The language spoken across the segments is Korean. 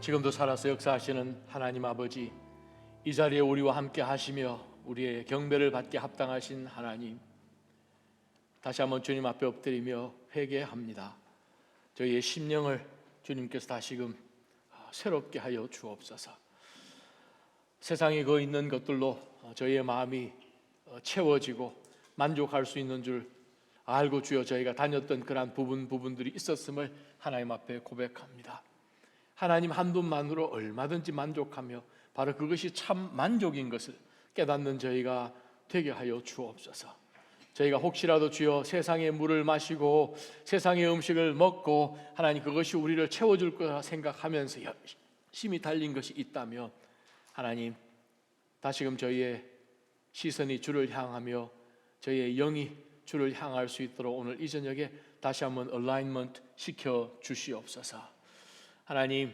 지금도 살아서 역사하시는 하나님 아버지, 이 자리에 우리와 함께 하시며 우리의 경배를 받게 합당하신 하나님, 다시 한번 주님 앞에 엎드리며 회개합니다. 저희의 심령을 주님께서 다시금 새롭게 하여 주옵소서. 세상에 그 있는 것들로 저희의 마음이 채워지고 만족할 수 있는 줄 알고 주여 저희가 다녔던 그러한 부분들이 있었음을 하나님 앞에 고백합니다. 하나님 한 분만으로 얼마든지 만족하며 바로 그것이 참 만족인 것을 깨닫는 저희가 되게 하여 주옵소서. 저희가 혹시라도 주여 세상의 물을 마시고 세상의 음식을 먹고 하나님 그것이 우리를 채워줄 거라 생각하면서 열심히 달린 것이 있다면 하나님 다시금 저희의 시선이 주를 향하며 저희의 영이 주를 향할 수 있도록 오늘 이 저녁에 다시 한번 얼라인먼트 시켜 주시옵소서. 하나님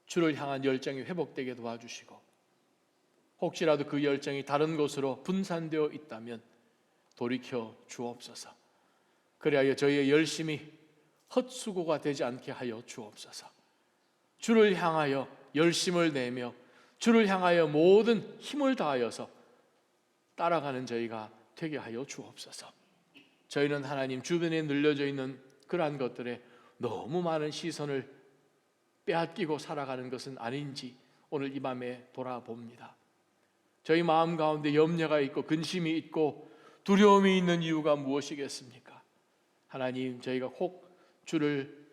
주를 향한 열정이 회복되게 도와주시고 혹시라도 그 열정이 다른 곳으로 분산되어 있다면 돌이켜 주옵소서. 그리하여 저희의 열심이 헛수고가 되지 않게 하여 주옵소서. 주를 향하여 열심을 내며 주를 향하여 모든 힘을 다하여서 따라가는 저희가 되게 하여 주옵소서. 저희는 하나님 주변에 늘려져 있는 그러한 것들에 너무 많은 시선을 빼앗기고 살아가는 것은 아닌지 오늘 이 밤에 돌아봅니다. 저희 마음 가운데 염려가 있고 근심이 있고 두려움이 있는 이유가 무엇이겠습니까? 하나님 저희가 혹 주를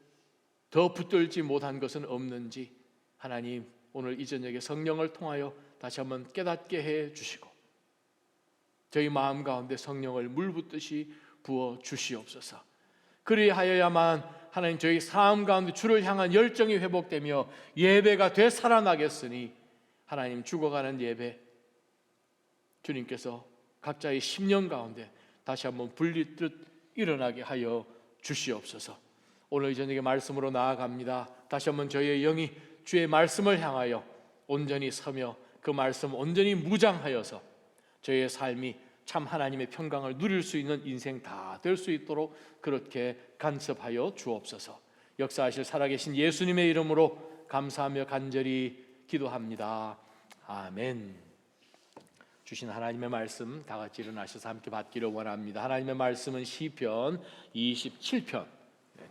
더 붙들지 못한 것은 없는지 하나님 오늘 이 저녁에 성령을 통하여 다시 한번 깨닫게 해 주시고 저희 마음 가운데 성령을 물 붓듯이 부어 주시옵소서. 그리하여야만 하나님 저희 삶 가운데 주를 향한 열정이 회복되며 예배가 되살아나겠으니 하나님 죽어가는 예배 주님께서 각자의 심령 가운데 다시 한번 불리듯 일어나게 하여 주시옵소서. 오늘 이 저녁에 말씀으로 나아갑니다. 다시 한번 저희의 영이 주의 말씀을 향하여 온전히 서며 그 말씀 온전히 무장하여서 저희의 삶이 참 하나님의 평강을 누릴 수 있는 인생 다 될 수 있도록 그렇게 간섭하여 주옵소서. 역사하실 살아계신 예수님의 이름으로 감사하며 간절히 기도합니다. 아멘. 주신 하나님의 말씀 다 같이 일어나셔서 함께 받기를 원합니다. 하나님의 말씀은 시편 27편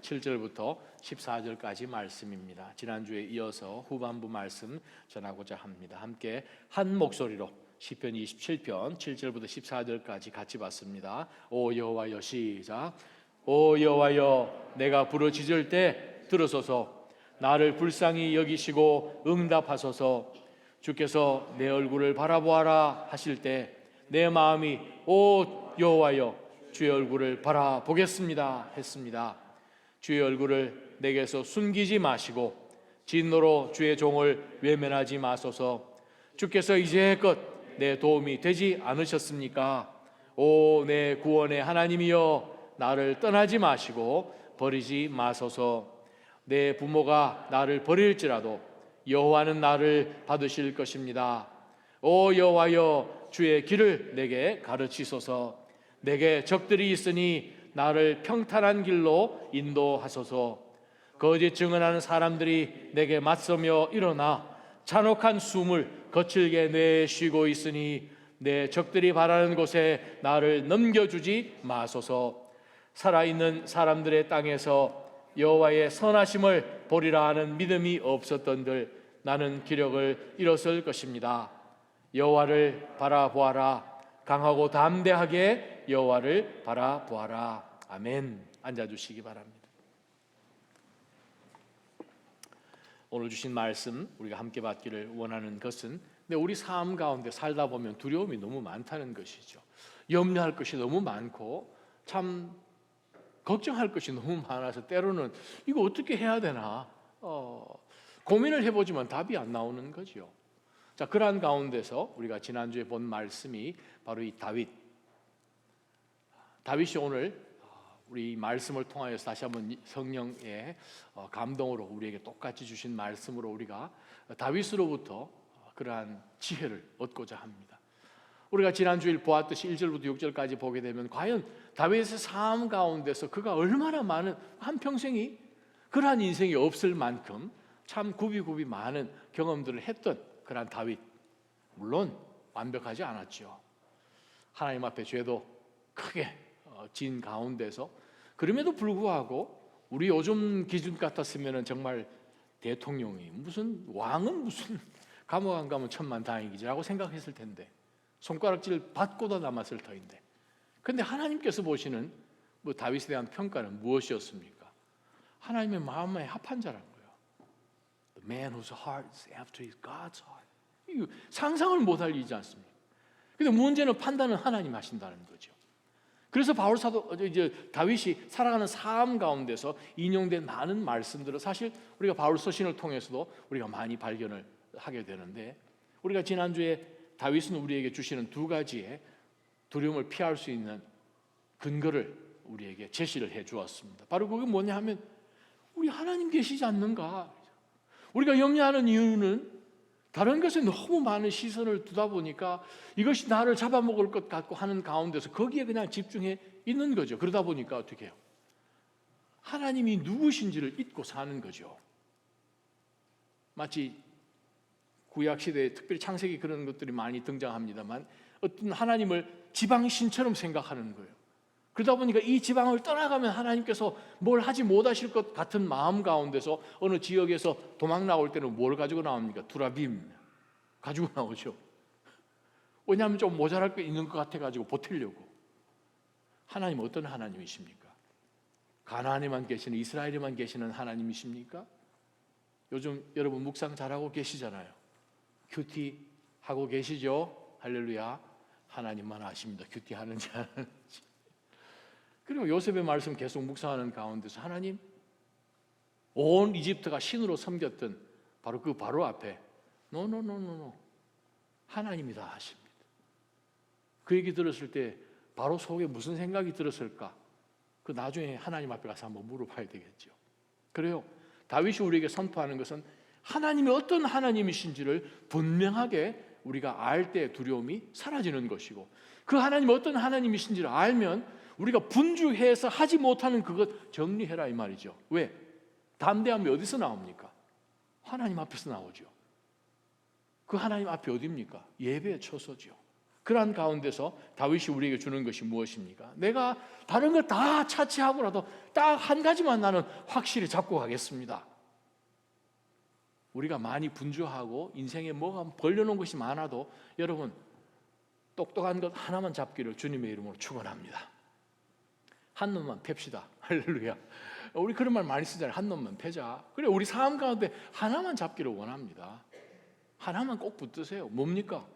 7절부터 14절까지 말씀입니다. 지난주에 이어서 후반부 말씀 전하고자 합니다. 함께 한 목소리로 시편 27편 7절부터 14절까지 같이 봤습니다. 오 여호와여 시작. 오 여호와여 내가 부르짖을 때 들으소서. 나를 불쌍히 여기시고 응답하소서. 주께서 내 얼굴을 바라보아라 하실 때 내 마음이 오 여호와여 주의 얼굴을 바라보겠습니다 했습니다. 주의 얼굴을 내게서 숨기지 마시고 진노로 주의 종을 외면하지 마소서. 주께서 이제껏 내 도움이 되지 않으셨습니까? 오 내 구원의 하나님이여 나를 떠나지 마시고 버리지 마소서. 내 부모가 나를 버릴지라도 여호와는 나를 받으실 것입니다. 오 여호와여 주의 길을 내게 가르치소서. 내게 적들이 있으니 나를 평탄한 길로 인도하소서. 거짓 증언하는 사람들이 내게 맞서며 일어나 잔혹한 숨을 거칠게 내쉬고 있으니 내 적들이 바라는 곳에 나를 넘겨주지 마소서. 살아있는 사람들의 땅에서 여호와의 선하심을 보리라 하는 믿음이 없었던들 나는 기력을 잃었을 것입니다. 여호와를 바라보아라. 강하고 담대하게 여호와를 바라보아라. 아멘. 앉아주시기 바랍니다. 오늘 주신 말씀 우리가 함께 받기를 원하는 것은 근데 우리 삶 가운데 살다 보면 두려움이 너무 많다는 것이죠. 염려할 것이 너무 많고 참 걱정할 것이 너무 많아서 때로는 이거 어떻게 해야 되나 고민을 해보지만 답이 안 나오는 거죠. 자, 그러한 가운데서 우리가 지난주에 본 말씀이 바로 이 다윗이 오늘 우리 말씀을 통하여서 다시 한번 성령의 감동으로 우리에게 똑같이 주신 말씀으로 우리가 다윗으로부터 그러한 지혜를 얻고자 합니다. 우리가 지난주일 보았듯이 1절부터 6절까지 보게 되면 과연 다윗의 삶 가운데서 그가 얼마나 많은 한평생이 그러한 인생이 없을 만큼 참 굽이굽이 많은 경험들을 했던 그런 다윗, 물론 완벽하지 않았죠. 하나님 앞에 죄도 크게 진 가운데서, 그럼에도 불구하고 우리 요즘 기준 같았으면 정말 대통령이 무슨 왕은 무슨 감옥 안 가면 천만다행이지라고 생각했을 텐데, 손가락질 받고도 남았을 터인데, 근데 하나님께서 보시는 다윗에 대한 평가는 무엇이었습니까? 하나님의 마음에 합한 자란 거예요. The man whose heart is after his God's heart. 이거 상상을 못할 일이지 않습니까? 근데 문제는 판단은 하나님 하신다는 거죠. 그래서 바울 사도, 다윗이 살아가는 삶 가운데서 인용된 많은 말씀들을 사실 우리가 바울 서신을 통해서도 우리가 많이 발견을 하게 되는데, 우리가 지난주에 다윗은 우리에게 주시는 두 가지의 두려움을 피할 수 있는 근거를 우리에게 제시를 해 주었습니다. 바로 그게 뭐냐 하면, 우리 하나님 계시지 않는가? 우리가 염려하는 이유는 다른 것에 너무 많은 시선을 두다 보니까 이것이 나를 잡아먹을 것 같고 하는 가운데서 거기에 그냥 집중해 있는 거죠. 그러다 보니까 어떻게 해요? 하나님이 누구신지를 잊고 사는 거죠. 마치 구약시대에 특별히 창세기 그런 것들이 많이 등장합니다만, 어떤 하나님을 지방신처럼 생각하는 거예요. 그러다 보니까 이 지방을 떠나가면 하나님께서 뭘 하지 못하실 것 같은 마음 가운데서 어느 지역에서 도망 나올 때는 뭘 가지고 나옵니까? 두라빔 가지고 나오죠. 왜냐하면 좀 모자랄 게 있는 것 같아가지고 버티려고. 하나님 어떤 하나님이십니까? 가나안에만 계시는, 이스라엘에만 계시는 하나님이십니까? 요즘 여러분 묵상 잘하고 계시잖아요. 큐티 하고 계시죠? 할렐루야. 하나님만 아십니다. 큐티 하는지 안 하는지. 그리고 요셉의 말씀 계속 묵상하는 가운데서 하나님, 온 이집트가 신으로 섬겼던 바로 그 바로 앞에 노 하나님이 다 하십니다. 그 얘기 들었을 때 바로 속에 무슨 생각이 들었을까? 그 나중에 하나님 앞에 가서 한번 물어봐야 되겠죠. 그래요. 다윗이 우리에게 선포하는 것은 하나님이 어떤 하나님이신지를 분명하게 우리가 알 때 두려움이 사라지는 것이고, 그 하나님이 어떤 하나님이신지를 알면 우리가 분주해서 하지 못하는 그것 정리해라 이 말이죠. 왜? 담대함이 어디서 나옵니까? 하나님 앞에서 나오죠. 그 하나님 앞이 어디입니까? 예배의 처소죠. 그러한 가운데서 다윗이 우리에게 주는 것이 무엇입니까? 내가 다른 걸 다 차치하고라도 딱 한 가지만 나는 확실히 잡고 가겠습니다. 우리가 많이 분주하고 인생에 뭐가 벌려놓은 것이 많아도 여러분, 똑똑한 것 하나만 잡기를 주님의 이름으로 축원합니다. 한 놈만 팹시다. 할렐루야. 우리 그런 말 많이 쓰잖아요. 한 놈만 패자. 그래, 우리 삶 가운데 하나만 잡기를 원합니다. 하나만 꼭 붙드세요. 뭡니까?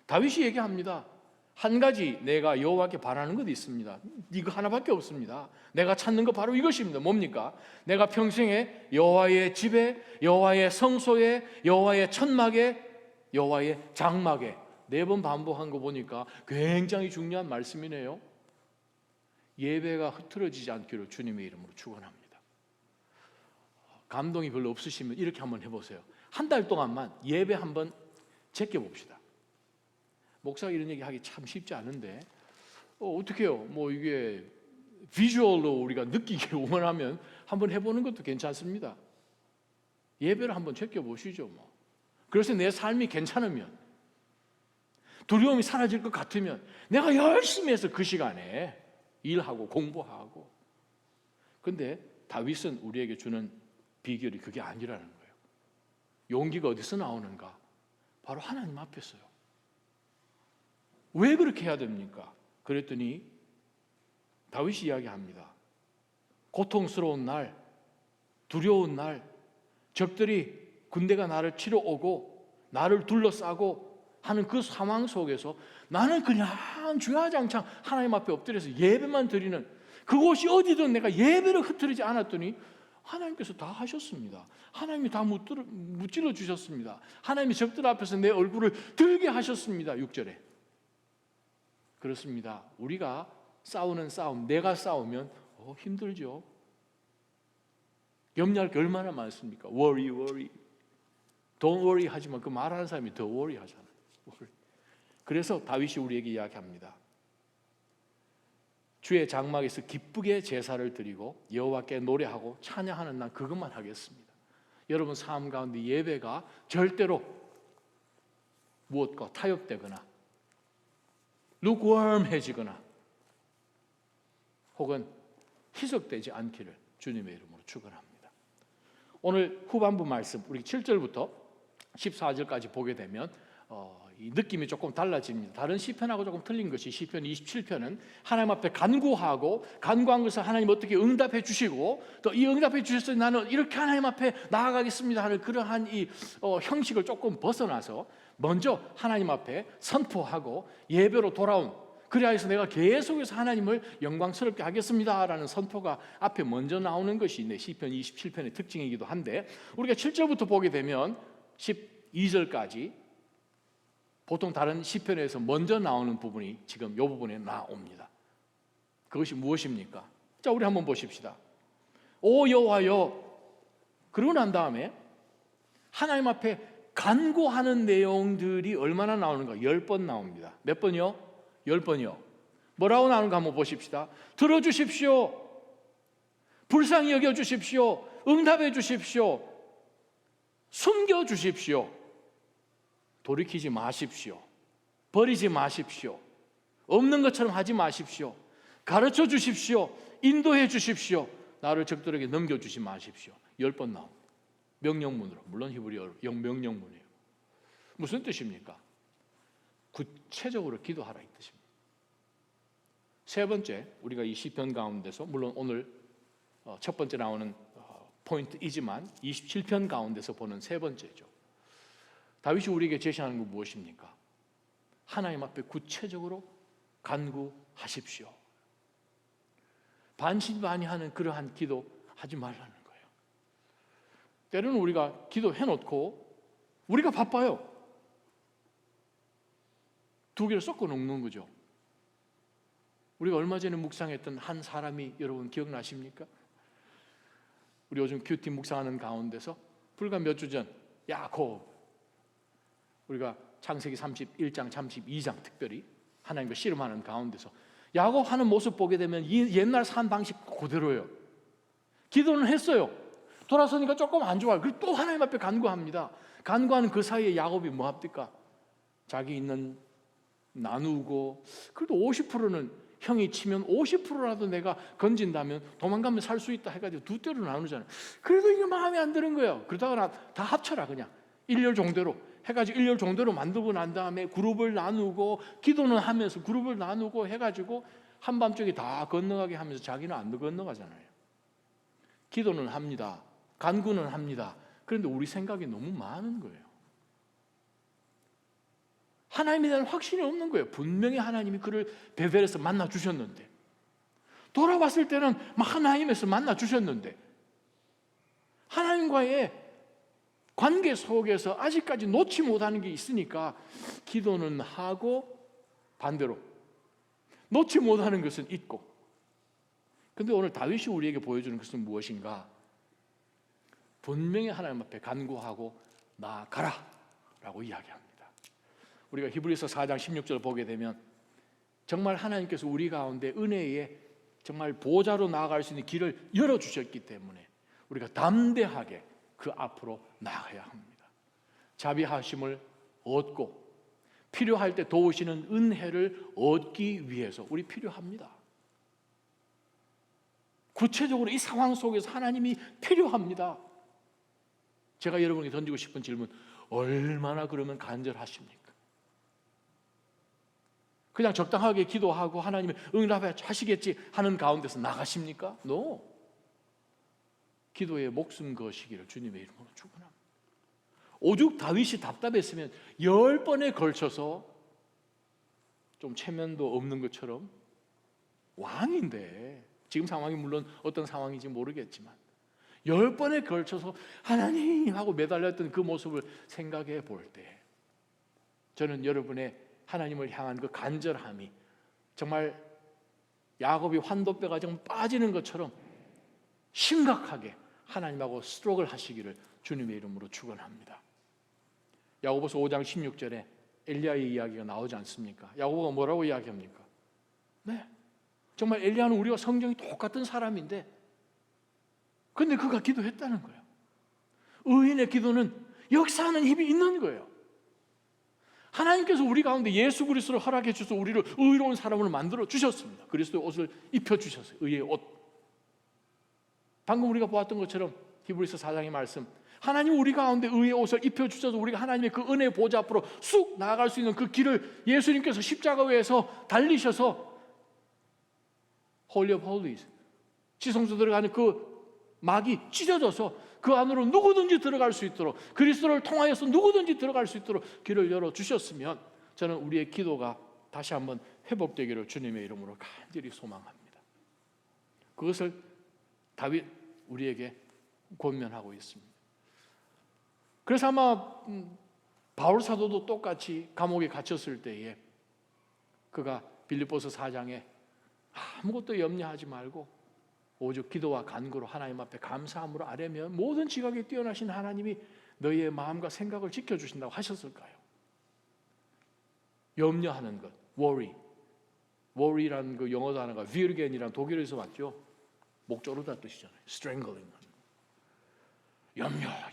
다윗이 얘기합니다. 한 가지 내가 여호와께 바라는 것이 있습니다. 이거 하나밖에 없습니다. 내가 찾는 거 바로 이것입니다. 뭡니까? 내가 평생에 여호와의 집에, 여호와의 성소에, 여호와의 천막에, 여호와의 장막에 4번 반복한 거 보니까 굉장히 중요한 말씀이네요. 예배가 흐트러지지 않기를 주님의 이름으로 축원합니다. 감동이 별로 없으시면 이렇게 한번 해보세요. 한 달 동안만 예배 한번 제껴봅시다. 목사가 이런 얘기 하기 참 쉽지 않은데 어떻게 해요? 이게 비주얼로 우리가 느끼기를 원하면 한번 해보는 것도 괜찮습니다. 예배를 한번 제껴보시죠. 그래서 내 삶이 괜찮으면, 두려움이 사라질 것 같으면 내가 열심히 해서 그 시간에 일하고 공부하고. 근데 다윗은 우리에게 주는 비결이 그게 아니라는 거예요. 용기가 어디서 나오는가? 바로 하나님 앞에서요. 왜 그렇게 해야 됩니까? 그랬더니 다윗이 이야기합니다. 고통스러운 날, 두려운 날, 적들이 군대가 나를 치러 오고 나를 둘러싸고 하는 그 상황 속에서 나는 그냥 주야장창 하나님 앞에 엎드려서 예배만 드리는, 그곳이 어디든 내가 예배를 흐트리지 않았더니 하나님께서 다 하셨습니다. 하나님이 다 무찔러 주셨습니다. 하나님이 적들 앞에서 내 얼굴을 들게 하셨습니다. 6절에. 그렇습니다. 우리가 싸우는 싸움, 내가 싸우면 힘들죠. 염려할 게 얼마나 많습니까? worry. don't worry 하지만 그 말하는 사람이 더 worry 하잖아요. 그래서 다윗이 우리에게 이야기합니다. 주의 장막에서 기쁘게 제사를 드리고 여호와께 노래하고 찬양하는 난 그것만 하겠습니다. 여러분 삶 가운데 예배가 절대로 무엇과 타협되거나 lukewarm해지거나 혹은 희석되지 않기를 주님의 이름으로 축원합니다. 오늘 후반부 말씀 우리 7절부터 14절까지 보게 되면 이 느낌이 조금 달라집니다. 다른 시편하고 조금 틀린 것이 시편 27편은 하나님 앞에 간구하고 간구한 것을 하나님 어떻게 응답해 주시고 또 이 응답해 주셨으니 나는 이렇게 하나님 앞에 나아가겠습니다 하는 그러한 이 형식을 조금 벗어나서 먼저 하나님 앞에 선포하고 예배로 돌아온, 그래야 해서 내가 계속해서 하나님을 영광스럽게 하겠습니다라는 선포가 앞에 먼저 나오는 것이 시편 27편의 특징이기도 한데, 우리가 7절부터 보게 되면 12절까지 보통 다른 시편에서 먼저 나오는 부분이 지금 이 부분에 나옵니다. 그것이 무엇입니까? 자, 우리 한번 보십시다. 오 여호와여, 그러고 난 다음에 하나님 앞에 간구하는 내용들이 얼마나 나오는가? 10번 나옵니다. 몇 번이요? 10번이요. 뭐라고 나오는가 한번 보십시다. 들어주십시오. 불쌍히 여겨주십시오. 응답해 주십시오. 숨겨주십시오. 돌이키지 마십시오. 버리지 마십시오. 없는 것처럼 하지 마십시오. 가르쳐 주십시오. 인도해 주십시오. 나를 적들에게 넘겨주지 마십시오. 10번 나옵니다. 명령문으로. 물론 히브리어로 명령문이에요. 무슨 뜻입니까? 구체적으로 기도하라 이 뜻입니다. 세 번째, 우리가 이 시편 가운데서 물론 오늘 첫 번째 나오는 포인트이지만 27편 가운데서 보는 세 번째죠. 다윗이 우리에게 제시하는 건 무엇입니까? 하나님 앞에 구체적으로 간구하십시오. 반신반의하는 그러한 기도 하지 말라는 거예요. 때로는 우리가 기도해놓고 우리가 바빠요. 두 개를 섞어 놓는 거죠. 우리가 얼마 전에 묵상했던 한 사람이 여러분 기억나십니까? 우리 요즘 큐티 묵상하는 가운데서 불과 몇 주 전 야곱, 우리가 창세기 31장, 32장 특별히 하나님과 씨름하는 가운데서 야곱 하는 모습 보게 되면 옛날 산 방식 그대로예요. 기도는 했어요. 돌아서니까 조금 안 좋아요. 그리고 또 하나님 앞에 간구합니다. 간구하는 그 사이에 야곱이 뭐 합니까? 자기 있는 나누고, 그래도 50%는 형이 치면 50%라도 내가 건진다면 도망가면 살 수 있다 해가지고 두 떼로 나누잖아요. 그래도 이게 마음에 안 드는 거예요. 그러다가 다 합쳐라 그냥 1열 정도로 해가지고 1열 정도로 만들고 난 다음에 그룹을 나누고 기도는 하면서 그룹을 나누고 해가지고 한밤중에 다 건너가게 하면서 자기는 안 건너가잖아요. 기도는 합니다. 간구는 합니다. 그런데 우리 생각이 너무 많은 거예요. 하나님에 대한 확신이 없는 거예요. 분명히 하나님이 그를 베델에서 만나 주셨는데, 돌아왔을 때는 하나님에서 만나 주셨는데, 하나님과의 관계 속에서 아직까지 놓지 못하는 게 있으니까 기도는 하고 반대로 놓지 못하는 것은 있고. 그런데 오늘 다윗이 우리에게 보여주는 것은 무엇인가? 분명히 하나님 앞에 간구하고 나아가라 라고 이야기합니다. 우리가 히브리서 4장 16절 보게 되면 정말 하나님께서 우리 가운데 은혜의 정말 보좌로 나아갈 수 있는 길을 열어주셨기 때문에 우리가 담대하게 그 앞으로 나아가야 합니다. 자비하심을 얻고 필요할 때 도우시는 은혜를 얻기 위해서 우리 필요합니다. 구체적으로 이 상황 속에서 하나님이 필요합니다. 제가 여러분에게 던지고 싶은 질문, 얼마나 그러면 간절하십니까? 그냥 적당하게 기도하고 하나님이 응답하시겠지 하는 가운데서 나가십니까? No. 기도에 목숨 거시기를 주님의 이름으로 축원합니다. 오죽 다윗이 답답했으면 10번에 걸쳐서 좀 체면도 없는 것처럼, 왕인데 지금 상황이 물론 어떤 상황인지 모르겠지만 10번에 걸쳐서 하나님 하고 매달렸던 그 모습을 생각해 볼 때 저는 여러분의 하나님을 향한 그 간절함이 정말 야곱이 환도뼈가 좀 빠지는 것처럼 심각하게 하나님하고 스트로크를 하시기를 주님의 이름으로 축원합니다. 야고보서 5장 16절에 엘리야의 이야기가 나오지 않습니까? 야고보가 뭐라고 이야기합니까? 네, 정말 엘리야는 우리와 성정이 똑같은 사람인데 근데 그가 기도했다는 거예요. 의인의 기도는 역사하는 힘이 있는 거예요. 하나님께서 우리 가운데 예수 그리스도를 허락해 주셔서 우리를 의로운 사람으로 만들어 주셨습니다. 그리스도의 옷을 입혀 주셨어요. 의의 옷. 방금 우리가 보았던 것처럼 히브리서 4장의 말씀, 하나님 우리 가운데 의의 옷을 입혀 주셔서 우리가 하나님의 그 은혜의 보좌 앞으로 쑥 나아갈 수 있는 그 길을 예수님께서 십자가 위에서 달리셔서 Holy of Holies, 지성소 들어가는 그 막이 찢어져서 그 안으로 누구든지 들어갈 수 있도록, 그리스도를 통하여서 누구든지 들어갈 수 있도록 길을 열어주셨으면 저는 우리의 기도가 다시 한번 회복되기를 주님의 이름으로 간절히 소망합니다. 그것을 다윗 우리에게 권면하고 있습니다. 그래서 아마 바울 사도도 똑같이 감옥에 갇혔을 때에 그가 빌립보서 4장에 아무것도 염려하지 말고 오직 기도와 간구로 하나님 앞에 감사함으로 아뢰면 모든 지각에 뛰어나신 하나님이 너희의 마음과 생각을 지켜주신다고 하셨을까요? 염려하는 것, worry라는 그 영어 단어가 virgen이라는 독일에서 왔죠. 목 조르다 뜻이잖아요. strangling.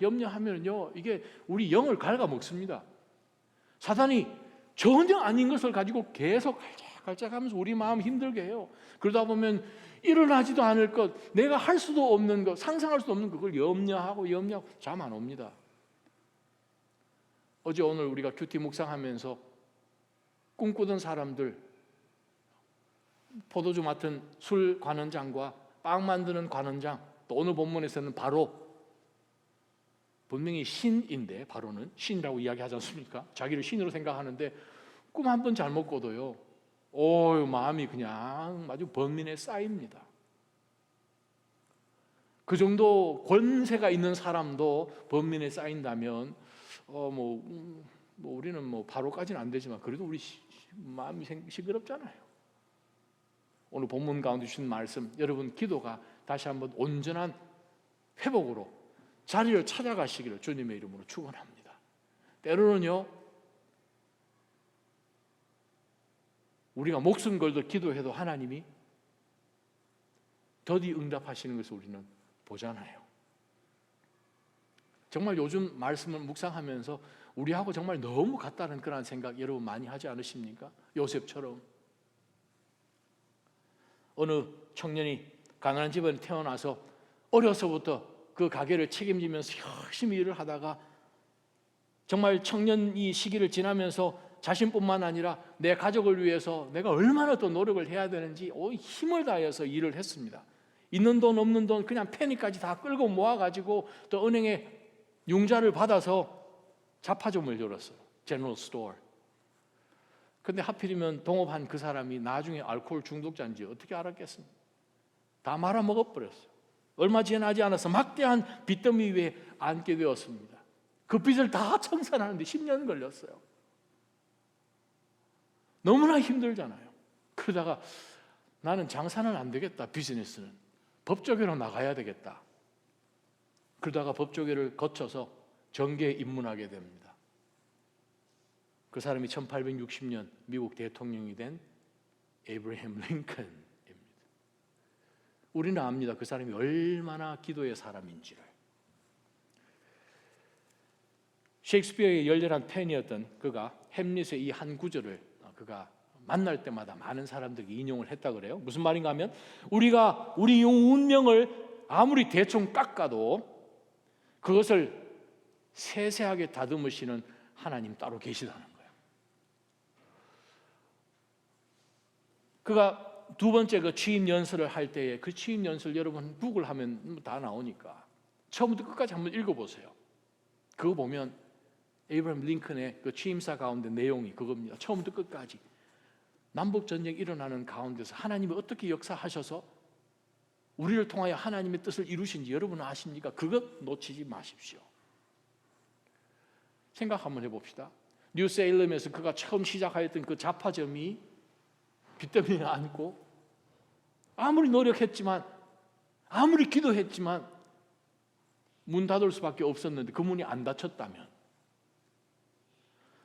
염려하면요, 이게 우리 영을 갉아먹습니다. 사단이 전혀 아닌 것을 가지고 계속 갈짝하면서 우리 마음 힘들게 해요. 그러다 보면 일어나지도 않을 것, 내가 할 수도 없는 것, 상상할 수도 없는 그걸 염려하고 잠 안 옵니다. 어제 오늘 우리가 큐티 묵상하면서 꿈꾸던 사람들, 포도주 맡은 술 관원장과 빵 만드는 관원장, 또 오늘 본문에서는 바로, 분명히 신인데 바로는 신이라고 이야기하지 않습니까? 자기를 신으로 생각하는데 꿈 한 번 잘못 꿔도요, 마음이 그냥 아주 번민에 쌓입니다. 그 정도 권세가 있는 사람도 번민에 쌓인다면 우리는 바로까지는 안 되지만 그래도 우리 마음이 시끄럽잖아요. 오늘 본문 가운데 주신 말씀, 여러분 기도가 다시 한번 온전한 회복으로 자리를 찾아가시기를 주님의 이름으로 축원합니다. 때로는요, 우리가 목숨 걸도 기도해도 하나님이 더디 응답하시는 것을 우리는 보잖아요. 정말 요즘 말씀을 묵상하면서 우리하고 정말 너무 같다는 그런 생각 여러분 많이 하지 않으십니까? 요셉처럼 어느 청년이 가난한 집안에 태어나서 어려서부터 그 가게를 책임지면서 열심히 일을 하다가 정말 청년 이 시기를 지나면서 자신뿐만 아니라 내 가족을 위해서 내가 얼마나 더 노력을 해야 되는지 힘을 다해서 일을 했습니다. 있는 돈 없는 돈 그냥 페니까지 다 끌고 모아가지고 또 은행에 융자를 받아서 잡화점을 열었어요. 제너럴 스토어. 근데 하필이면 동업한 그 사람이 나중에 알코올 중독자인지 어떻게 알았겠습니까? 다 말아먹어버렸어요. 얼마 지나지 않아서 막대한 빚더미 위에 앉게 되었습니다. 그 빚을 다 청산하는데 10년 걸렸어요. 너무나 힘들잖아요. 그러다가 나는 장사는 안 되겠다, 비즈니스는 법조계로 나가야 되겠다. 그러다가 법조계를 거쳐서 정계에 입문하게 됩니다. 그 사람이 1860년 미국 대통령이 된 에이브러햄 링컨입니다. 우리는 압니다. 그 사람이 얼마나 기도의 사람인지를. 셰익스피어의 열렬한 팬이었던 그가 햄릿의 이 한 구절을 그가 만날 때마다 많은 사람들이 인용을 했다 그래요. 무슨 말인가 하면 우리가 우리 운명을 아무리 대충 깎아도 그것을 세세하게 다듬으시는 하나님 따로 계시다는 거예요. 그가 두 번째 그 취임 연설을 할 때에 그 취임 연설 여러분 구글하면 다 나오니까 처음부터 끝까지 한번 읽어보세요. 그거 보면 에이브러햄 링컨의 그 취임사 가운데 내용이 그겁니다. 처음부터 끝까지 남북 전쟁이 일어나는 가운데서 하나님이 어떻게 역사하셔서 우리를 통하여 하나님의 뜻을 이루신지 여러분은 아십니까? 그것 놓치지 마십시오. 생각 한번 해봅시다. 뉴세일럼에서 그가 처음 시작하였던 그 잡화점이 빚더미에 안고 아무리 노력했지만 아무리 기도했지만 문 닫을 수밖에 없었는데 그 문이 안 닫혔다면,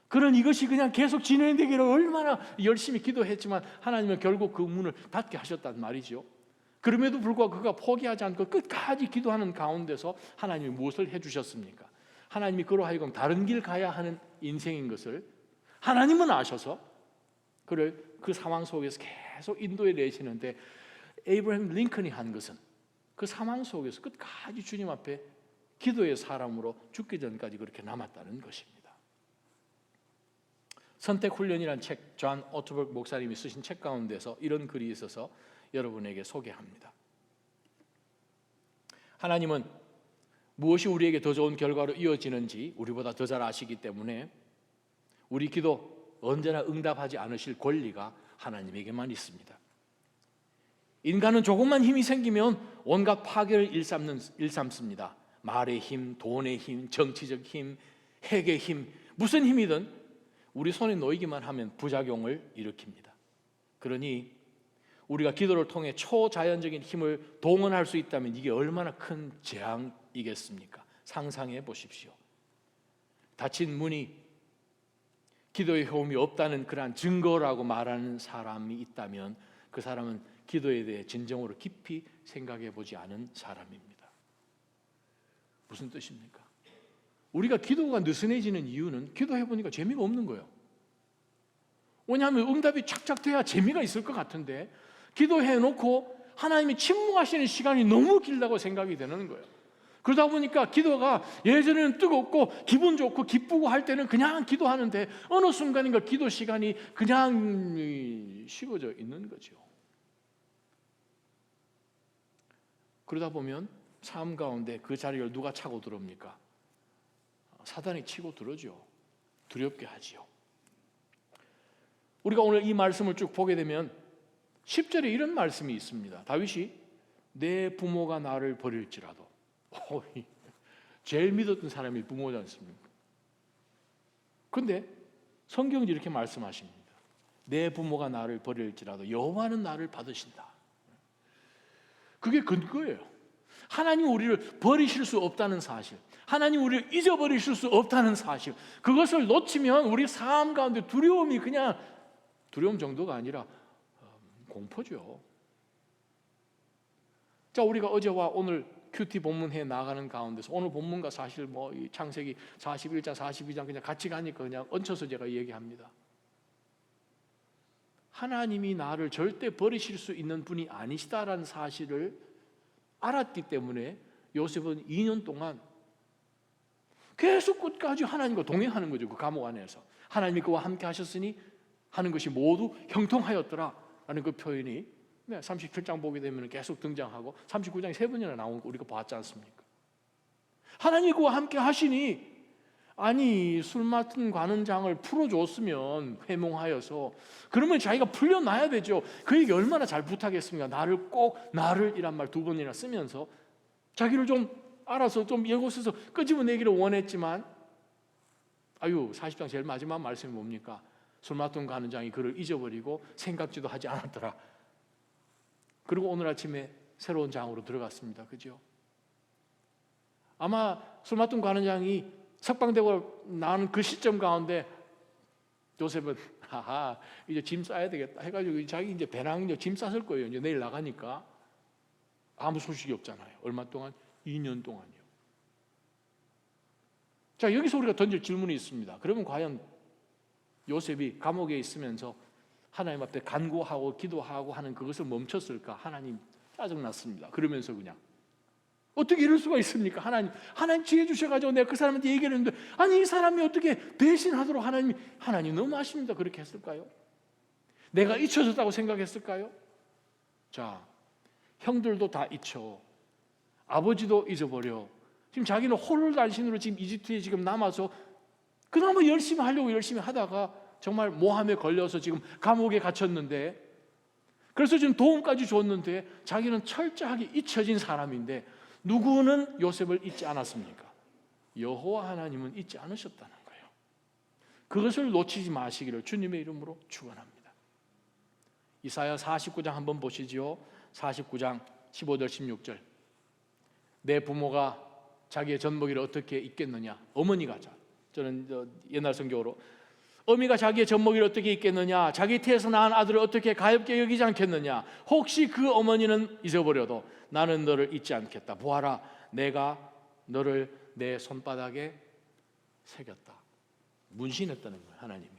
그런 이것이 그냥 계속 진행되기를 얼마나 열심히 기도했지만 하나님은 결국 그 문을 닫게 하셨단 말이죠. 그럼에도 불구하고 그가 포기하지 않고 끝까지 기도하는 가운데서 하나님이 무엇을 해주셨습니까? 하나님이 그로 하여금 다른 길 가야 하는 인생인 것을 하나님은 아셔서 그를 그 상황 속에서 계속 인도해 내시는데, 에이브러햄 링컨이 한 것은 그 상황 속에서 끝까지 주님 앞에 기도의 사람으로 죽기 전까지 그렇게 남았다는 것입니다. 선택훈련이라는 책, 존 오토버그 목사님이 쓰신 책 가운데서 이런 글이 있어서 여러분에게 소개합니다. 하나님은 무엇이 우리에게 더 좋은 결과로 이어지는지 우리보다 더 잘 아시기 때문에 우리 기도 언제나 응답하지 않으실 권리가 하나님에게만 있습니다. 인간은 조금만 힘이 생기면 온갖 파괴를 일삼습니다. 말의 힘, 돈의 힘, 정치적 힘, 핵의 힘, 무슨 힘이든 우리 손에 놓이기만 하면 부작용을 일으킵니다. 그러니 우리가 기도를 통해 초자연적인 힘을 동원할 수 있다면 이게 얼마나 큰 재앙이겠습니까? 상상해 보십시오. 닫힌 문이 기도의 효험이 없다는 그러한 증거라고 말하는 사람이 있다면 그 사람은 기도에 대해 진정으로 깊이 생각해 보지 않은 사람입니다. 무슨 뜻입니까? 우리가 기도가 느슨해지는 이유는 기도해 보니까 재미가 없는 거예요. 왜냐하면 응답이 착착 돼야 재미가 있을 것 같은데 기도해 놓고 하나님이 침묵하시는 시간이 너무 길다고 생각이 되는 거예요. 그러다 보니까 기도가 예전에는 뜨겁고 기분 좋고 기쁘고 할 때는 그냥 기도하는데 어느 순간인가 기도 시간이 그냥 식어져 있는 거죠. 그러다 보면 삶 가운데 그 자리를 누가 차고 들어옵니까? 사단이 치고 들어오죠. 두렵게 하지요. 우리가 오늘 이 말씀을 쭉 보게 되면 10절에 이런 말씀이 있습니다. 다윗이 내 부모가 나를 버릴지라도, 제일 믿었던 사람이 부모지 않습니까? 그런데 성경이 이렇게 말씀하십니다. 내 부모가 나를 버릴지라도 여호와는 나를 받으신다. 그게 근거예요. 하나님 우리를 버리실 수 없다는 사실, 하나님 우리를 잊어버리실 수 없다는 사실, 그것을 놓치면 우리 삶 가운데 두려움이 그냥 두려움 정도가 아니라 공포죠. 자, 우리가 어제와 오늘 큐티 본문해 나가는 가운데서 오늘 본문과 사실 이 창세기 41장 42장 그냥 같이 가니까 그냥 얹혀서 제가 얘기합니다. 하나님이 나를 절대 버리실 수 있는 분이 아니시다라는 사실을 알았기 때문에 요셉은 2년 동안 계속 끝까지 하나님과 동행하는 거죠. 그 감옥 안에서 하나님이 그와 함께 하셨으니 하는 것이 모두 형통하였더라 라는 그 표현이 37장 보게 되면 계속 등장하고 39장에 3번이나 나온 거 우리가 봤지 않습니까? 하나님이 그와 함께 하시니, 아니 술 맡은 관원장을 풀어줬으면 회몽하여서 그러면 자기가 풀려나야 되죠. 그에게 얼마나 잘 부탁했습니까? 나를 이란 말 2번이나 쓰면서 자기를 좀 알아서 좀 이곳에서 끄집어내기를 원했지만 40장 제일 마지막 말씀이 뭡니까? 술 맡은 관원장이 그를 잊어버리고 생각지도 하지 않았더라. 그리고 오늘 아침에 새로운 장으로 들어갔습니다. 그죠? 아마 술 맡은 관원장이 석방되고 나는 그 시점 가운데 요셉은 이제 짐 싸야 되겠다 해가지고 자기 이제 배낭 짐 쌌을 거예요. 이제 내일 나가니까. 아무 소식이 없잖아요. 얼마 동안? 2년 동안이요. 자, 여기서 우리가 던질 질문이 있습니다. 그러면 과연 요셉이 감옥에 있으면서 하나님 앞에 간구하고 기도하고 하는 그것을 멈췄을까? 하나님 짜증났습니다. 그러면서 그냥 어떻게 이럴 수가 있습니까? 하나님 지혜 주셔가지고 내가 그 사람한테 얘기를 했는데 아니 이 사람이 어떻게 배신하도록 하나님 너무 아십니다. 그렇게 했을까요? 내가 잊혀졌다고 생각했을까요? 자, 형들도 다 잊혀, 아버지도 잊어버려. 지금 자기는 홀단신으로 지금 이집트에 지금 남아서 그나마 열심히 하려고 열심히 하다가 정말 모함에 걸려서 지금 감옥에 갇혔는데, 그래서 지금 도움까지 줬는데 자기는 철저하게 잊혀진 사람인데 누구는 요셉을 잊지 않았습니까? 여호와 하나님은 잊지 않으셨다는 거예요. 그것을 놓치지 마시기를 주님의 이름으로 축원합니다. 이사야 49장 한번 보시죠. 49장 15절 16절. 내 부모가 자기의 젖먹이를 어떻게 잊겠느냐. 어머니가, 저는 옛날 성경으로 어미가 자기의 젖먹이를 어떻게 잊겠느냐, 자기 태에서 낳은 아들을 어떻게 가엾게 여기지 않겠느냐. 혹시 그 어머니는 잊어버려도 나는 너를 잊지 않겠다. 보아라, 내가 너를 내 손바닥에 새겼다. 문신했다는 거예요. 하나님이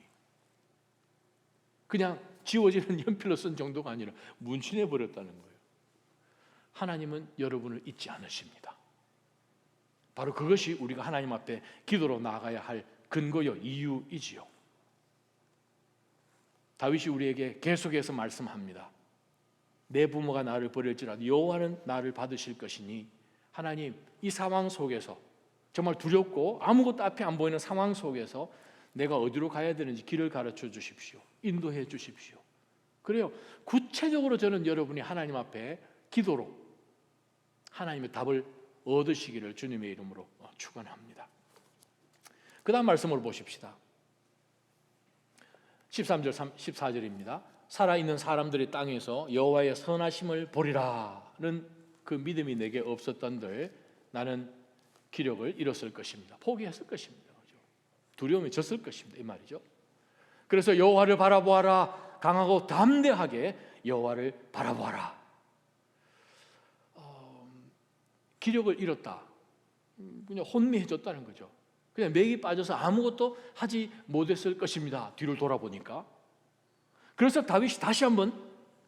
그냥 지워지는 연필로 쓴 정도가 아니라 문신해버렸다는 거예요. 하나님은 여러분을 잊지 않으십니다. 바로 그것이 우리가 하나님 앞에 기도로 나아가야 할 근거요, 이유이지요. 다윗이 우리에게 계속해서 말씀합니다. 내 부모가 나를 버릴지라도 여호와는 나를 받으실 것이니, 하나님, 이 상황 속에서 정말 두렵고 아무것도 앞에 안 보이는 상황 속에서 내가 어디로 가야 되는지 길을 가르쳐 주십시오. 인도해 주십시오. 그래요. 구체적으로 저는 여러분이 하나님 앞에 기도로 하나님의 답을 얻으시기를 주님의 이름으로 축원합니다. 그 다음 말씀을 보십시다. 13절 14절입니다. 살아있는 사람들이 땅에서 여호와의 선하심을 보리라는 그 믿음이 내게 없었던들 나는 기력을 잃었을 것입니다. 포기했을 것입니다. 두려움에 졌을 것입니다. 이 말이죠. 그래서 여호와를 바라보아라. 강하고 담대하게 여호와를 바라보아라. 기력을 잃었다. 그냥 혼미해졌다는 거죠. 그냥 맥이 빠져서 아무것도 하지 못했을 것입니다. 뒤를 돌아보니까. 그래서 다윗이 다시 한번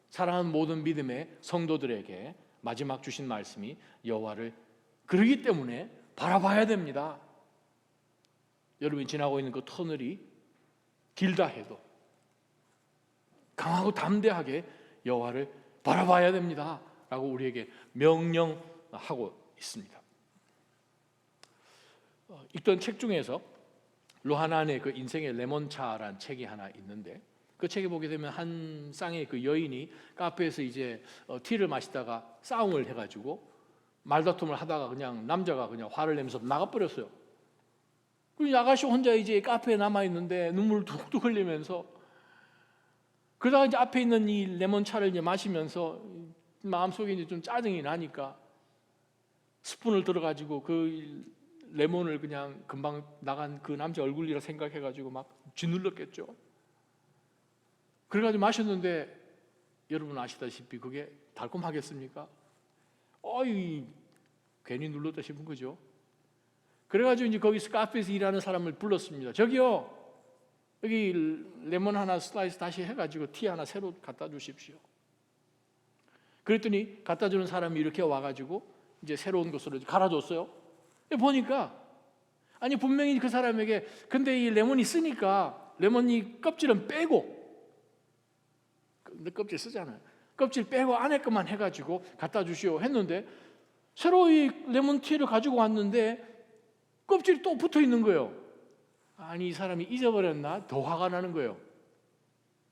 사랑하는 모든 믿음의 성도들에게 마지막 주신 말씀이 여호와를 그러기 때문에 바라봐야 됩니다. 여러분이 지나고 있는 그 터널이 길다 해도 강하고 담대하게 여호와를 바라봐야 됩니다 라고 우리에게 명령하고 있습니다. 읽던 책 중에서 로하난의 그 인생의 레몬차라는 책이 하나 있는데, 그 책에 보게 되면 한 쌍의 그 여인이 카페에서 이제 티를 마시다가 싸움을 해가지고 말다툼을 하다가 그냥 남자가 그냥 화를 내면서 나가버렸어요. 그 아가씨 혼자 이제 카페에 남아 있는데 눈물 툭툭 흘리면서, 그러다가 이제 앞에 있는 이 레몬차를 이제 마시면서 마음속에 이제 좀 짜증이 나니까 스푼을 들어가지고 그 레몬을 그냥 금방 나간 그 남자 얼굴이라 생각해가지고 막 짓눌렀겠죠. 그래가지고 마셨는데 여러분 아시다시피 그게 달콤하겠습니까? 어이, 괜히 눌렀다 싶은 거죠. 그래가지고 이제 거기서 카페에서 일하는 사람을 불렀습니다. 저기요, 여기 레몬 하나 슬라이스 다시 해가지고 티 하나 새로 갖다 주십시오. 그랬더니 갖다 주는 사람이 이렇게 와가지고 이제 새로운 것으로 갈아줬어요. 보니까 아니 분명히 그 사람에게 근데 이 레몬이 쓰니까 레몬이 껍질은 빼고, 근데 껍질 쓰잖아요. 껍질 빼고 안에 것만 해가지고 갖다 주시오 했는데, 새로 이 레몬티를 가지고 왔는데 껍질이 또 붙어 있는 거예요. 아니 이 사람이 잊어버렸나? 더 화가 나는 거예요.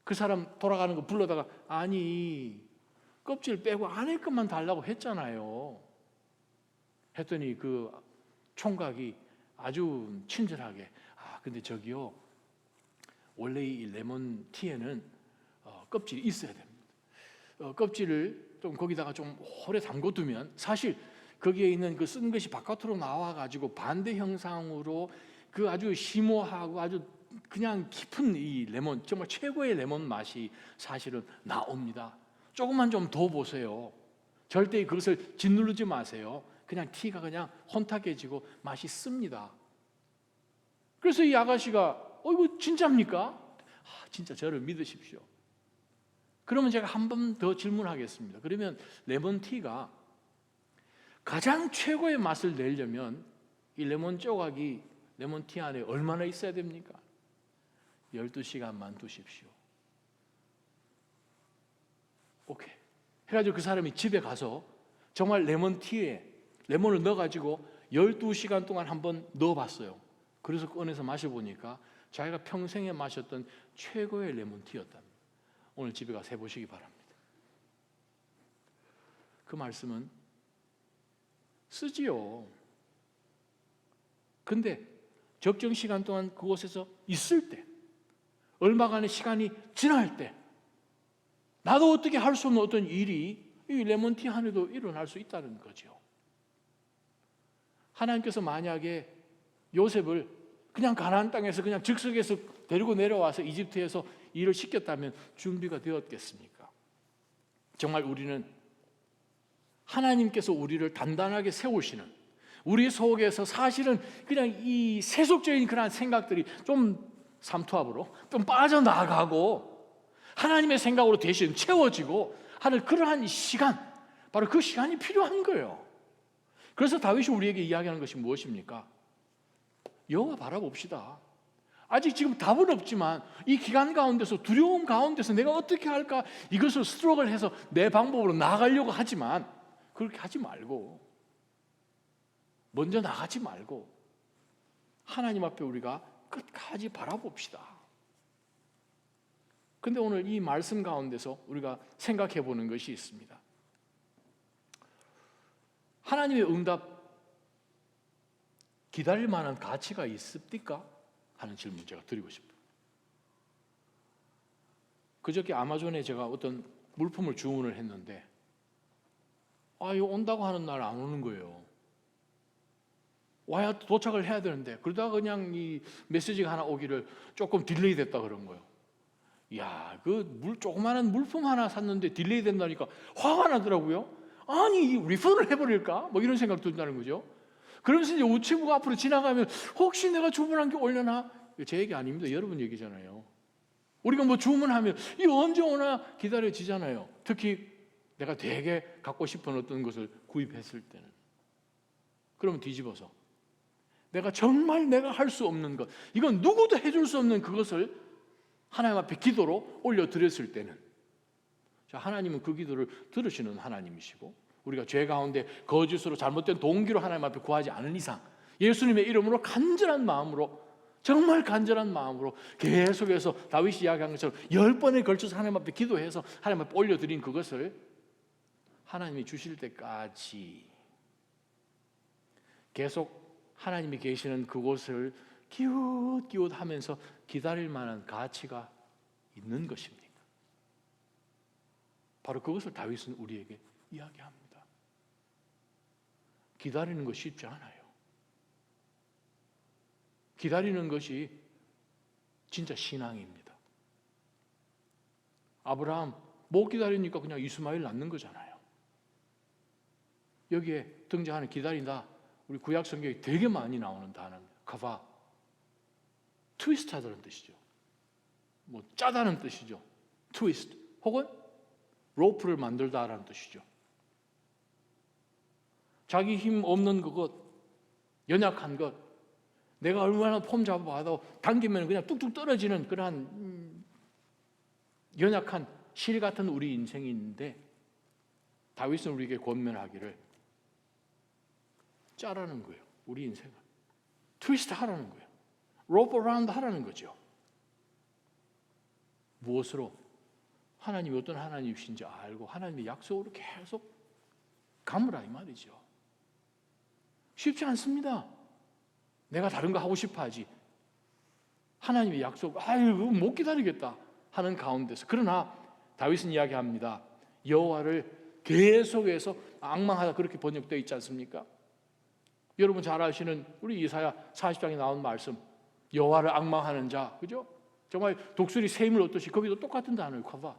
그 사람 돌아가는 거 불러다가 아니 껍질 빼고 안에 것만 달라고 했잖아요 했더니 그 총각이 아주 친절하게 근데 저기요, 원래 이 레몬티에는 껍질이 있어야 됩니다. 껍질을 좀 거기다가 좀 오래 담궈두면 사실 거기에 있는 그 쓴 것이 바깥으로 나와가지고 반대 형상으로 그 아주 심오하고 아주 그냥 깊은 이 레몬, 정말 최고의 레몬 맛이 사실은 나옵니다. 조금만 좀 더 보세요. 절대 그것을 짓누르지 마세요. 그냥 티가 그냥 혼탁해지고 맛이 씁니다. 그래서 이 아가씨가 이거 진짜입니까? 진짜 저를 믿으십시오. 그러면 제가 한 번 더 질문하겠습니다. 그러면 레몬티가 가장 최고의 맛을 내려면 이 레몬 조각이 레몬티 안에 얼마나 있어야 됩니까? 12시간만 두십시오. 오케이. 해가지고 그 사람이 집에 가서 정말 레몬티에 레몬을 넣어가지고 12시간 동안 한번 넣어봤어요. 그래서 꺼내서 마셔보니까 자기가 평생에 마셨던 최고의 레몬티였답니다. 오늘 집에 가서 해보시기 바랍니다. 그 말씀은 쓰지요. 근데 적정 시간 동안 그곳에서 있을 때, 얼마간의 시간이 지날 때, 나도 어떻게 할 수 없는 어떤 일이 이 레몬티 안에도 일어날 수 있다는 거죠. 하나님께서 만약에 요셉을 그냥 가나안 땅에서 그냥 즉석에서 데리고 내려와서 이집트에서 일을 시켰다면 준비가 되었겠습니까? 정말 우리는 하나님께서 우리를 단단하게 세우시는, 우리 속에서 사실은 그냥 이 세속적인 그런 생각들이 좀 삼투압으로 좀 빠져나가고 하나님의 생각으로 대신 채워지고 하는 그러한 시간, 바로 그 시간이 필요한 거예요. 그래서 다윗이 우리에게 이야기하는 것이 무엇입니까? 여호와 바라봅시다. 아직 지금 답은 없지만 이 기간 가운데서, 두려움 가운데서 내가 어떻게 할까, 이것을 스트럭을 해서 내 방법으로 나아가려고 하지만 그렇게 하지 말고, 먼저 나가지 말고 하나님 앞에 우리가 끝까지 바라봅시다. 근데 오늘 이 말씀 가운데서 우리가 생각해 보는 것이 있습니다. 하나님의 응답 기다릴 만한 가치가 있습니까? 하는 질문 제가 드리고 싶어요. 그저께 아마존에 제가 어떤 물품을 주문을 했는데 이거 온다고 하는 날 안 오는 거예요. 와야 도착을 해야 되는데 그러다가 그냥 이 메시지가 하나 오기를 조금 딜레이 됐다 그런 거예요. 조그마한 물품 하나 샀는데 딜레이 된다니까 화가 나더라고요. 아니, 리펀을 해버릴까? 뭐 이런 생각 든다는 거죠. 그러면서 이제 우체부가 앞으로 지나가면 혹시 내가 주문한 게 올려나? 제 얘기 아닙니다. 여러분 얘기잖아요. 우리가 뭐 주문하면 이 언제 오나 기다려지잖아요. 특히 내가 되게 갖고 싶은 어떤 것을 구입했을 때는. 그러면 뒤집어서 내가 할 수 없는 것, 이건 누구도 해줄 수 없는 그것을 하나님 앞에 기도로 올려드렸을 때는, 하나님은 그 기도를 들으시는 하나님이시고, 우리가 죄 가운데 거짓으로 잘못된 동기로 하나님 앞에 구하지 않은 이상 예수님의 이름으로 간절한 마음으로, 정말 간절한 마음으로 계속해서 다윗이 이야기한 것처럼 10번에 걸쳐서 하나님 앞에 기도해서 하나님 앞에 올려드린 그것을 하나님이 주실 때까지 계속 하나님이 계시는 그곳을 기웃기웃하면서 기다릴 만한 가치가 있는 것입니다. 바로 그것을 다윗은 우리에게 이야기합니다. 기다리는 것이 쉽지 않아요. 기다리는 것이 진짜 신앙입니다. 아브라함 못 기다리니까 그냥 이스마엘 낳는 거잖아요. 여기에 등장하는 기다린다, 우리 구약 성경에 되게 많이 나오는 단어입니다. 카바, 트위스트하다는 뜻이죠. 뭐 짜다는 뜻이죠. 트위스트, 혹은 로프를 만들다라는 뜻이죠. 자기 힘 없는 그것, 연약한 것, 내가 얼마나 폼 잡아봐도 당기면 그냥 뚝뚝 떨어지는 그러한 연약한 실 같은 우리 인생이 있는데, 다윗은 우리에게 권면하기를 짜라는 거예요. 우리 인생을 트위스트 하라는 거예요. 로프 어라운드 하라는 거죠. 무엇으로? 하나님이 어떤 하나님이신지 알고 하나님의 약속으로 계속 감으라 이 말이죠. 쉽지 않습니다. 내가 다른 거 하고 싶어 하지, 하나님의 약속 못 기다리겠다 하는 가운데서, 그러나 다윗은 이야기합니다. 여호와를 계속해서 앙망하다, 그렇게 번역되어 있지 않습니까? 여러분 잘 아시는 우리 이사야 40장에 나온 말씀, 여호와를 앙망하는 자, 그죠? 정말 독수리 샘을 얻듯이 거기도 똑같은 단어예요. 커봐.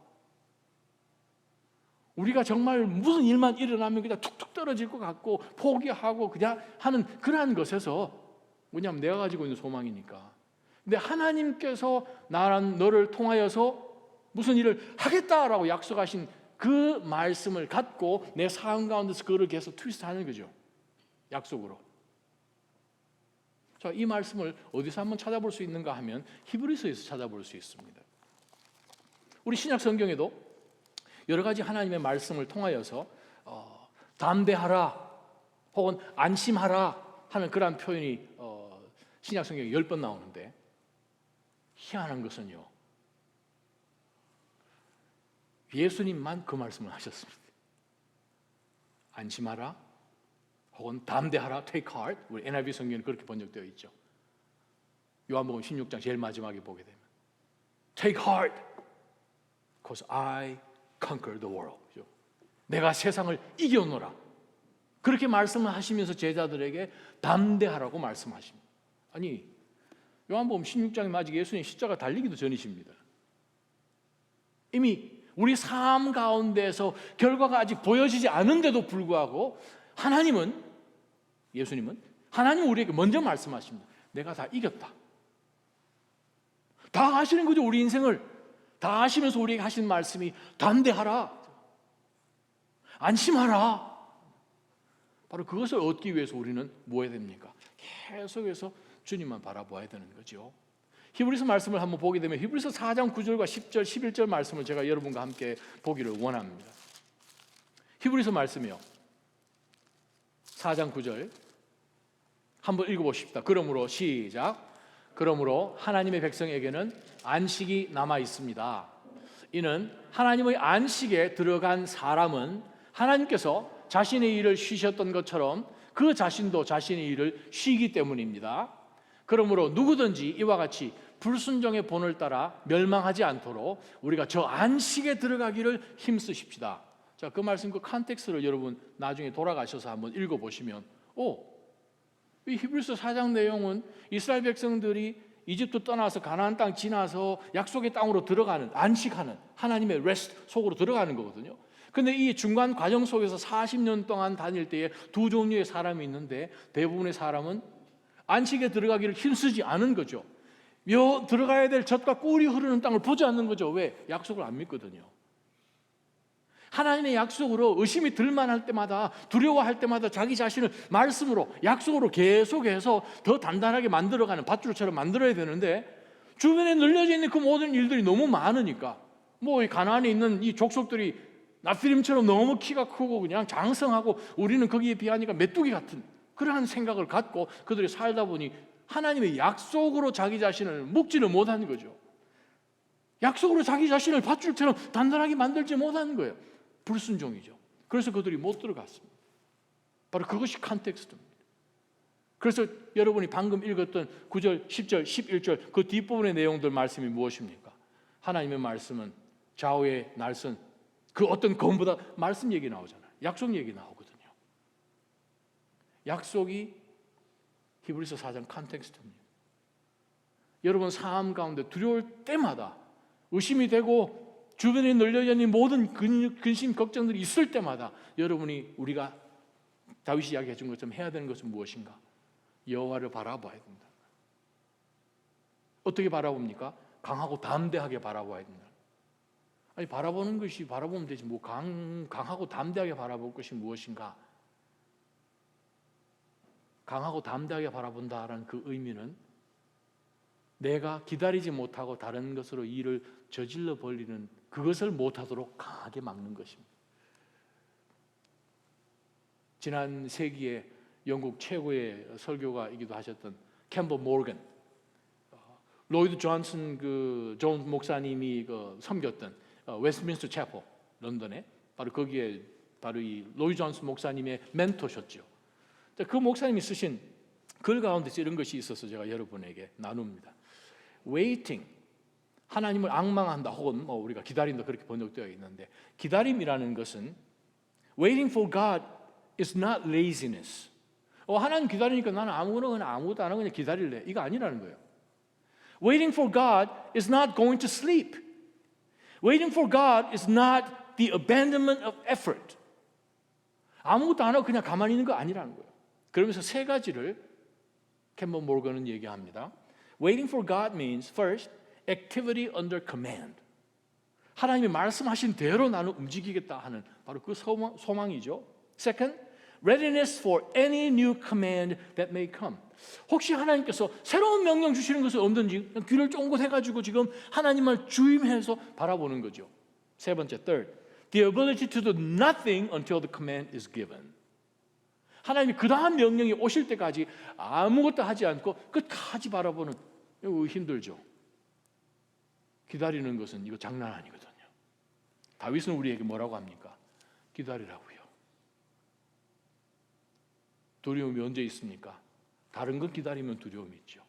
우리가 정말 무슨 일만 일어나면 그냥 툭툭 떨어질 것 같고 포기하고 그냥 하는 그러한 것에서, 뭐냐면 내가 가지고 있는 소망이니까. 근데 하나님께서 너를 통하여서 무슨 일을 하겠다라고 약속하신 그 말씀을 갖고 내 삶 가운데서 그거를 계속 트위스트하는 거죠. 약속으로. 자, 이 말씀을 어디서 한번 찾아볼 수 있는가 하면 히브리서에서 찾아볼 수 있습니다. 우리 신약 성경에도 여러 가지 하나님의 말씀을 통하여서 담대하라 혹은 안심하라 하는 그러한 표현이 신약 성경에 10번 나오는데, 희한한 것은요, 예수님만 그 말씀을 하셨습니다. 안심하라 혹은 담대하라, take heart. 우리 NIV 성경에는 그렇게 번역되어 있죠. 요한복음 16장 제일 마지막에 보게 되면 take heart because I conquer the world. 내가 세상을 이겨노라. 그렇게 말씀을 하시면서 제자들에게 담대하라고 말씀하십니다. 아니, 요한복음 16장에 아직 예수님 십자가 달리기도 전이십니다. 이미 우리 삶 가운데서 결과가 아직 보여지지 않은데도 불구하고 예수님은 우리에게 먼저 말씀하십니다. 내가 다 이겼다. 다 아시는 거죠. 우리 인생을 다 아시면서 우리에게 하신 말씀이 담대하라, 안심하라. 바로 그것을 얻기 위해서 우리는 뭐 해야 됩니까? 계속해서 주님만 바라보아야 되는 거죠. 히브리서 말씀을 한번 보게 되면 히브리서 4장 9절과 10절, 11절 말씀을 제가 여러분과 함께 보기를 원합니다. 히브리서 말씀이요, 4장 9절 한번 읽어보십시다. 그러므로 시작. 그러므로 하나님의 백성에게는 안식이 남아 있습니다. 이는 하나님의 안식에 들어간 사람은 하나님께서 자신의 일을 쉬셨던 것처럼 그 자신도 자신의 일을 쉬기 때문입니다. 그러므로 누구든지 이와 같이 불순종의 본을 따라 멸망하지 않도록 우리가 저 안식에 들어가기를 힘쓰십시다. 자, 그 말씀, 그 컨텍스트를 여러분 나중에 돌아가셔서 한번 읽어보시면 이 히브리서 4장 내용은 이스라엘 백성들이 이집트 떠나서 가나안 땅 지나서 약속의 땅으로 들어가는, 안식하는 하나님의 레스트 속으로 들어가는 거거든요. 근데 이 중간 과정 속에서 40년 동안 다닐 때에 두 종류의 사람이 있는데 대부분의 사람은 안식에 들어가기를 힘쓰지 않은 거죠. 들어가야 될 젖과 꿀이 흐르는 땅을 보지 않는 거죠. 왜? 약속을 안 믿거든요. 하나님의 약속으로 의심이 들만할 때마다, 두려워할 때마다 자기 자신을 말씀으로, 약속으로 계속해서 더 단단하게 만들어가는 밧줄처럼 만들어야 되는데, 주변에 늘려져 있는 그 모든 일들이 너무 많으니까, 이 가나안에 있는 이 족속들이 나피림처럼 너무 키가 크고 그냥 장성하고 우리는 거기에 비하니까 메뚜기 같은 그러한 생각을 갖고 그들이 살다 보니 하나님의 약속으로 자기 자신을 묶지를 못하는 거죠. 약속으로 자기 자신을 밧줄처럼 단단하게 만들지 못하는 거예요. 불순종이죠. 그래서 그들이 못 들어갔습니다. 바로 그것이 컨텍스트입니다. 그래서 여러분이 방금 읽었던 9절, 10절, 11절 그 뒷부분의 내용들 말씀이 무엇입니까? 하나님의 말씀은 좌우의 날선 그 어떤 검보다 말씀 얘기 나오잖아요. 약속 얘기 나오거든요. 약속이 히브리서 4장 컨텍스트입니다. 여러분 삶 가운데 두려울 때마다, 의심이 되고 주변에 널려져 있는 모든 근심 걱정들이 있을 때마다 우리가 다윗이 이야기해 준 것처럼 해야 되는 것은 무엇인가? 여호와를 바라봐야 된다. 어떻게 바라봅니까? 강하고 담대하게 바라봐야 된다. 아니, 바라보는 것이 바라보면 되지 강하고 담대하게 바라볼 것이 무엇인가? 강하고 담대하게 바라본다라는 그 의미는 내가 기다리지 못하고 다른 것으로 일을 저질러 벌리는 그것을 못하도록 강하게 막는 것입니다. 지난 세기에 영국 최고의 설교가이기도 하셨던 캠버 모건, 로이드 존슨 존 목사님이 섬겼던 웨스트민스터 채플 런던에 바로 거기에 바로 이 로이드 존슨 목사님의 멘토셨죠. 그 목사님이 쓰신 글 가운데 이런 것이 있어서 제가 여러분에게 나눕니다. waiting, 하나님을 앙망한다 혹은 우리가 기다린다 그렇게 번역되어 있는데, 기다림이라는 것은 waiting for God is not laziness. 하나님 기다리니까 나는 아무것도 안 하고 그냥 기다릴래, 이거 아니라는 거예요. Waiting for God is not going to sleep. Waiting for God is not the abandonment of effort. 아무것도 안 하고 그냥 가만히 있는 거 아니라는 거예요. 그러면서 세 가지를 캠버 모건은 얘기합니다. Waiting for God means first, activity under command. 하나님이 말씀하신 대로 나는 움직이겠다 하는 바로 그 소망이죠. Second, readiness for any new command that may come. 혹시 하나님께서 새로운 명령 주시는 것은 없는지 귀를 쫑긋 해가지고 지금 하나님을 주임해서 바라보는 거죠. 세 번째, third, the ability to do nothing until the command is given. 하나님이 그 다음 명령이 오실 때까지 아무것도 하지 않고 끝까지 바라보는, 이거 힘들죠. 기다리는 것은 이거 장난 아니거든요. 다윗은 우리에게 뭐라고 합니까? 기다리라고요. 두려움이 언제 있습니까? 다른 것 기다리면 두려움이 있죠.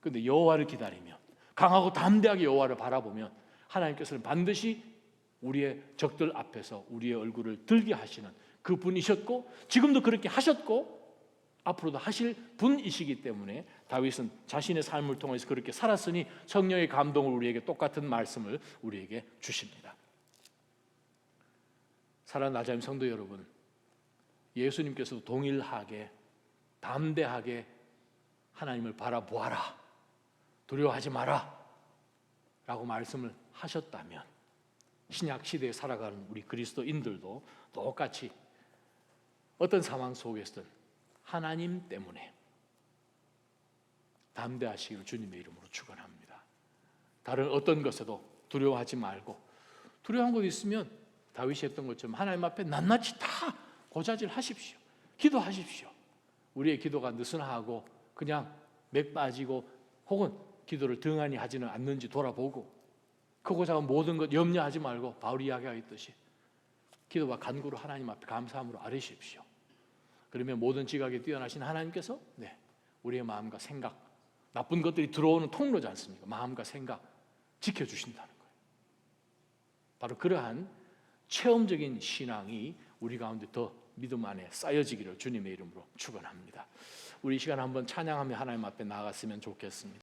그런데 여호와를 기다리면, 강하고 담대하게 여호와를 바라보면 하나님께서는 반드시 우리의 적들 앞에서 우리의 얼굴을 들게 하시는 그 분이셨고, 지금도 그렇게 하셨고 앞으로도 하실 분이시기 때문에 다윗은 자신의 삶을 통해서 그렇게 살았으니 성령의 감동을 우리에게 똑같은 말씀을 우리에게 주십니다. 사랑하는 나자임 성도 여러분, 예수님께서도 동일하게 담대하게 하나님을 바라보아라, 두려워하지 마라 라고 말씀을 하셨다면 신약 시대에 살아가는 우리 그리스도인들도 똑같이 어떤 상황 속에서든 하나님 때문에 담대하시기를 주님의 이름으로 축원합니다. 다른 어떤 것에도 두려워하지 말고, 두려워한 것 있으면 다윗이 했던 것처럼 하나님 앞에 낱낱이 다 고자질 하십시오. 기도하십시오. 우리의 기도가 느슨하고 그냥 맥 빠지고 혹은 기도를 등한히 하지는 않는지 돌아보고, 크고 작은 모든 것 염려하지 말고 바울이 이야기하였듯이 기도와 간구로 하나님 앞에 감사함으로 아뢰십시오. 그러면 모든 지각에 뛰어나신 하나님께서 우리의 마음과 생각, 나쁜 것들이 들어오는 통로지 않습니까? 마음과 생각 지켜주신다는 거예요. 바로 그러한 체험적인 신앙이 우리 가운데 더 믿음 안에 쌓여지기를 주님의 이름으로 축원합니다. 우리 이 시간 한번 찬양하며 하나님 앞에 나아갔으면 좋겠습니다.